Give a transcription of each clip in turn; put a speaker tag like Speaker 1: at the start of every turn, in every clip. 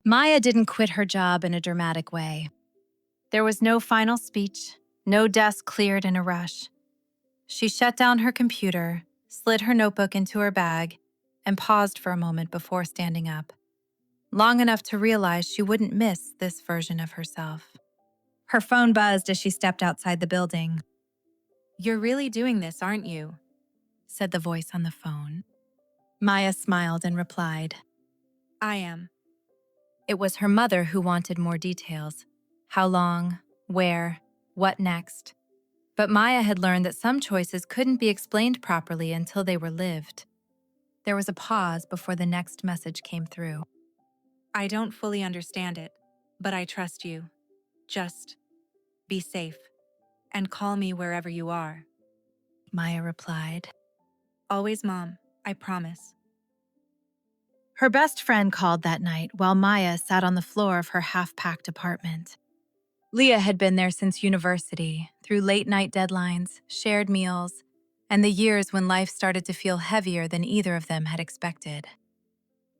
Speaker 1: Maya didn't quit her job in a dramatic way. There was no final speech, no desk cleared in a rush. She shut down her computer, slid her notebook into her bag, and paused for a moment before standing up, long enough to realize she wouldn't miss this version of herself. Her phone buzzed as she stepped outside the building.
Speaker 2: "You're really doing this, aren't you?"
Speaker 1: Said the voice on the phone. Maya smiled and replied.
Speaker 2: "I am."
Speaker 1: It was her mother who wanted more details. How long, where, what next. But Maya had learned that some choices couldn't be explained properly until they were lived. There was a pause before the next message came through.
Speaker 2: "I don't fully understand it, but I trust you. Just be safe and call me wherever you are."
Speaker 1: Maya replied.
Speaker 2: "Always, Mom, I promise."
Speaker 1: Her best friend called that night while Maya sat on the floor of her half-packed apartment. Leah had been there since university, through late-night deadlines, shared meals, and the years when life started to feel heavier than either of them had expected.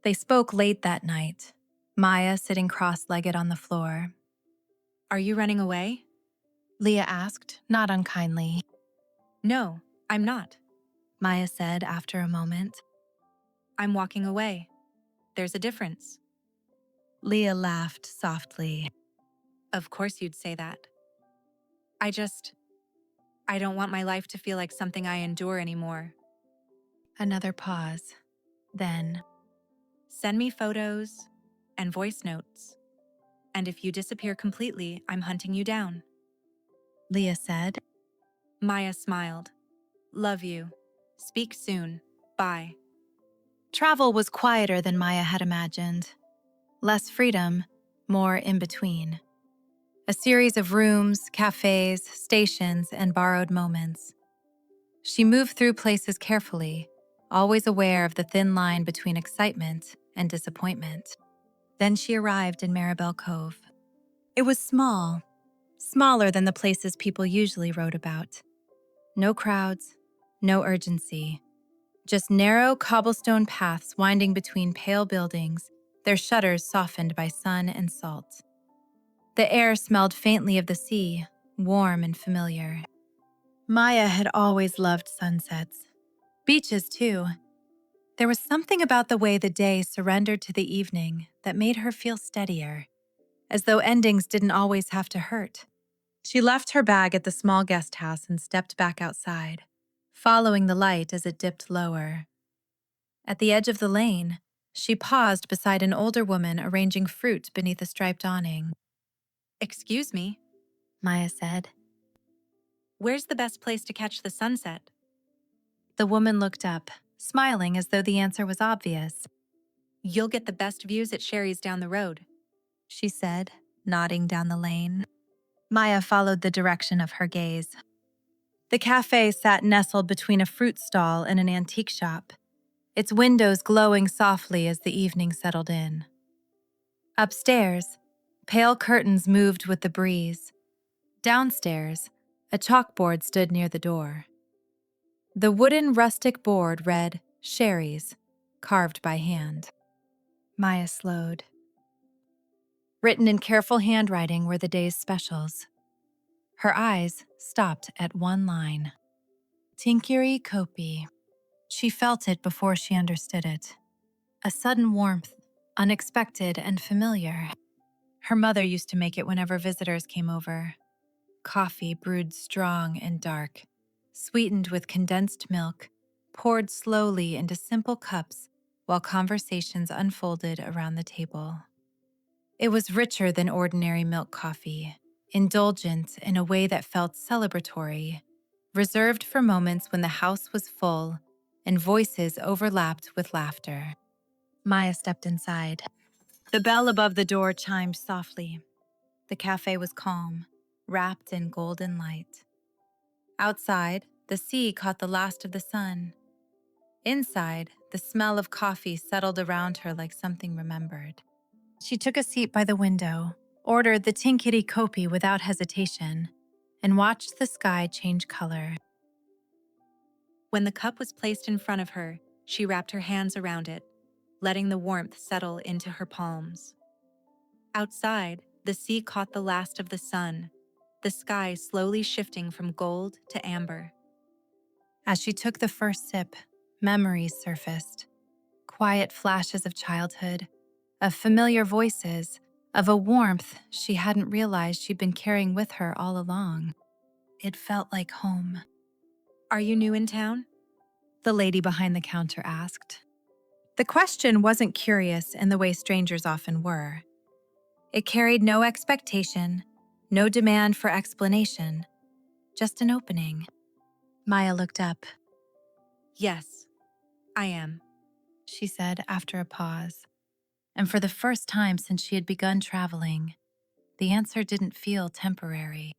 Speaker 1: They spoke late that night, Maya sitting cross-legged on the floor.
Speaker 2: "Are you running away?"
Speaker 1: Leah asked, not unkindly.
Speaker 2: "No, I'm not.
Speaker 1: Maya said after a moment.
Speaker 2: I'm walking away. There's a difference."
Speaker 1: Leah laughed softly.
Speaker 2: "Of course you'd say that. I don't want my life to feel like something I endure anymore."
Speaker 1: Another pause. Then,
Speaker 2: "Send me photos and voice notes. And if you disappear completely, I'm hunting you down."
Speaker 1: Leah said.
Speaker 2: Maya smiled. "Love you. Speak soon. Bye."
Speaker 1: Travel was quieter than Maya had imagined. Less freedom, more in between. A series of rooms, cafes, stations, and borrowed moments. She moved through places carefully, always aware of the thin line between excitement and disappointment. Then she arrived in Maribel Cove. It was small, smaller than the places people usually wrote about. No crowds, no urgency. Just narrow cobblestone paths winding between pale buildings, their shutters softened by sun and salt. The air smelled faintly of the sea, warm and familiar. Maya had always loved sunsets. Beaches, too. There was something about the way the day surrendered to the evening that made her feel steadier, as though endings didn't always have to hurt. She left her bag at the small guest house and stepped back outside, following the light as it dipped lower. At the edge of the lane, she paused beside an older woman arranging fruit beneath a striped awning.
Speaker 2: "Excuse me,
Speaker 1: Maya said.
Speaker 2: where's the best place to catch the sunset?"
Speaker 1: The woman looked up, smiling as though the answer was obvious.
Speaker 2: "You'll get the best views at Sherry's down the road."
Speaker 1: She said, nodding down the lane. Maya followed the direction of her gaze. The cafe sat nestled between a fruit stall and an antique shop, its windows glowing softly as the evening settled in. Upstairs, pale curtains moved with the breeze. Downstairs, a chalkboard stood near the door. The wooden rustic board read, "Sherry's," carved by hand. Maya slowed. Written in careful handwriting were the day's specials. Her eyes stopped at one line. Tinkiri Kopi. She felt it before she understood it. A sudden warmth, unexpected and familiar. Her mother used to make it whenever visitors came over. Coffee brewed strong and dark, sweetened with condensed milk, poured slowly into simple cups while conversations unfolded around the table. It was richer than ordinary milk coffee, indulgent in a way that felt celebratory, reserved for moments when the house was full and voices overlapped with laughter. Maya stepped inside. The bell above the door chimed softly. The cafe was calm, wrapped in golden light. Outside, the sea caught the last of the sun. Inside, the smell of coffee settled around her like something remembered. She took a seat by the window, ordered the Tinkiri Kopi without hesitation, and watched the sky change color.
Speaker 2: When the cup was placed in front of her, she wrapped her hands around it, letting the warmth settle into her palms. Outside, the sea caught the last of the sun, the sky slowly shifting from gold to amber.
Speaker 1: As she took the first sip, memories surfaced. Quiet flashes of childhood, of familiar voices, of a warmth she hadn't realized she'd been carrying with her all along. It felt like home.
Speaker 2: Are you new in town?
Speaker 1: The lady behind the counter asked. The question wasn't curious in the way strangers often were. It carried no expectation, no demand for explanation, just an opening. Maya looked up.
Speaker 2: Yes, I am.
Speaker 1: She said after a pause. And for the first time since she had begun traveling, the answer didn't feel temporary.